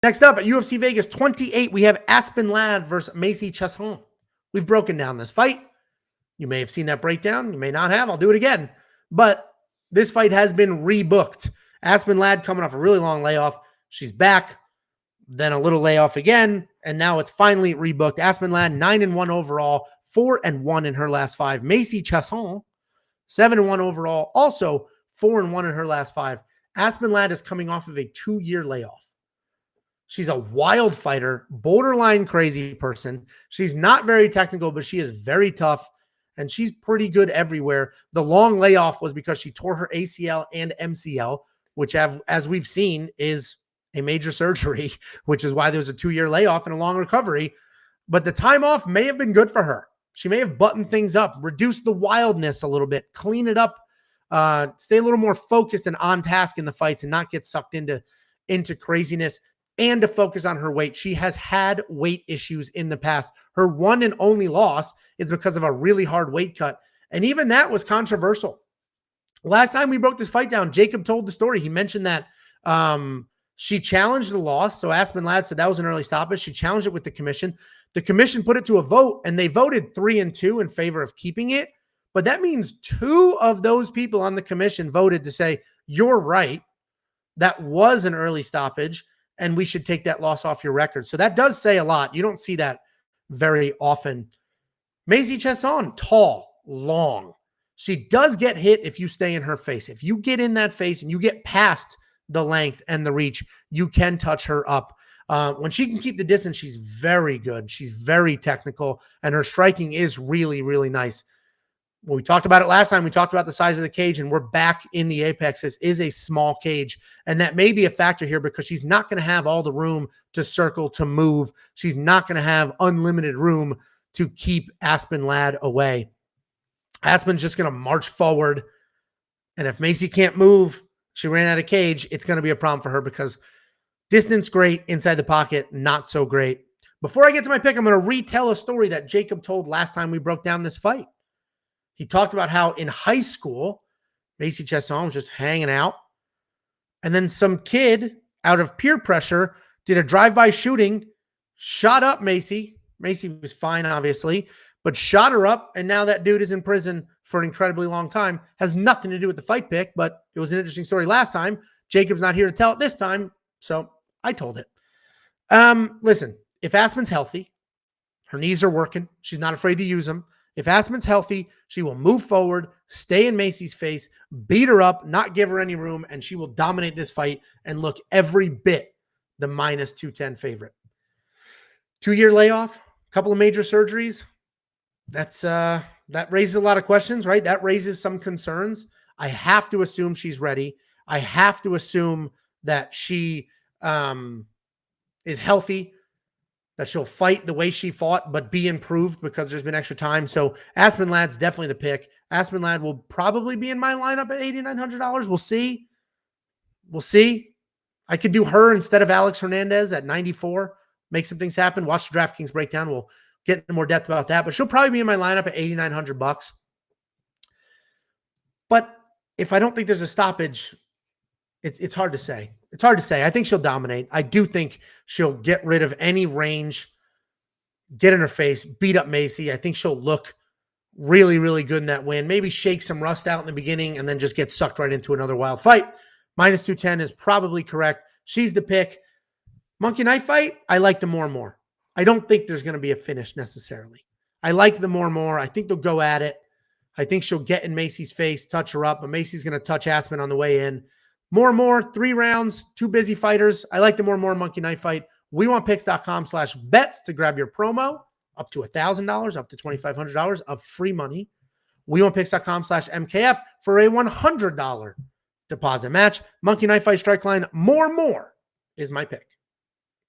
Next up at UFC Vegas 28, we have Aspen Ladd versus Macy Chiasson. We've broken down this fight. You may have seen that breakdown. You may not have. I'll do it again. But this fight has been rebooked. Aspen Ladd coming off a really long layoff. She's back, then a little layoff again, and now it's finally rebooked. Aspen Ladd 9-1 overall, 4-1 in her last 5. Macy Chiasson 7-1 overall, also 4-1 in her last 5. Aspen Ladd is coming off of a 2-year layoff. She's a wild fighter, borderline crazy person. She's not very technical, but she is very tough, and she's pretty good everywhere. The long layoff was because she tore her ACL and MCL, which as we've seen is a major surgery, which is why there's a 2-year layoff and a long recovery. But the time off may have been good for her. She may have buttoned things up, reduced the wildness a little bit, clean it up, stay a little more focused and on task in the fights and not get sucked into craziness, and to focus on her weight. She has had weight issues in the past. Her one and only loss is because of a really hard weight cut. And even that was controversial. Last time we broke this fight down, Jacob told the story. He mentioned that she challenged the loss. So Aspen Ladd said that was an early stoppage. She challenged it with the commission. The commission put it to a vote, and they voted 3-2 in favor of keeping it. But that means 2 of those people on the commission voted to say, you're right. That was an early stoppage, and we should take that loss off your record. So that does say a lot. You don't see that very often. Macy Chiasson, tall, long. She does get hit if you stay in her face. If you get in that face and you get past the length and the reach, you can touch her up. When she can keep the distance, she's very good. She's very technical, and her striking is really, really nice. When we talked about it last time, we talked about the size of the cage, and we're back in the Apex. This is a small cage, and that may be a factor here because she's not going to have all the room to circle, to move. She's not going to have unlimited room to keep Aspen Ladd away. Aspen's just going to march forward, and if Macy can't move, she ran out of cage, it's going to be a problem for her because distance great, inside the pocket not so great. Before I get to my pick, I'm going to retell a story that Jacob told last time we broke down this fight. He talked about how in high school, Macy Chiasson was just hanging out, and then some kid, out of peer pressure, did a drive-by shooting, shot up Macy. Macy was fine, obviously, but shot her up, and now that dude is in prison for an incredibly long time. Has nothing to do with the fight pick, but it was an interesting story last time. Jacob's not here to tell it this time, so I told it. Listen, if Aspen's healthy, her knees are working, she's not afraid to use them. If Aspen's healthy, she will move forward, stay in Macy's face, beat her up, not give her any room, and she will dominate this fight and look every bit the minus 210 favorite. 2-year layoff, a couple of major surgeries. That raises a lot of questions, right? That raises some concerns. I have to assume she's ready. I have to assume that she is healthy, that she'll fight the way she fought, but be improved because there's been extra time. So Aspen Ladd's definitely the pick. Aspen Ladd will probably be in my lineup at $8,900. We'll see. We'll see. I could do her instead of Alex Hernandez at 94. Make some things happen. Watch the DraftKings breakdown. We'll get into more depth about that, but she'll probably be in my lineup at $8,900. But if I don't think there's a stoppage, it's hard to say. It's hard to say. I think she'll dominate. I do think she'll get rid of any range, get in her face, beat up Macy. I think she'll look really, really good in that win. Maybe shake some rust out in the beginning and then just get sucked right into another wild fight. Minus 210 is probably correct. She's the pick. Monkey knife fight, I like the more and more. I don't think there's going to be a finish necessarily. I like the more and more. I think they'll go at it. I think she'll get in Macy's face, touch her up, but Macy's going to touch Aspen on the way in. More and more, 3 rounds, 2 busy fighters. I like the more and more monkey knife fight. wewantpicks.com/bets to grab your promo up to $1,000, up to $2,500 of free money. wewantpicks.com/MKF for a $100 deposit match. Monkey knife fight strike line, more and more is my pick.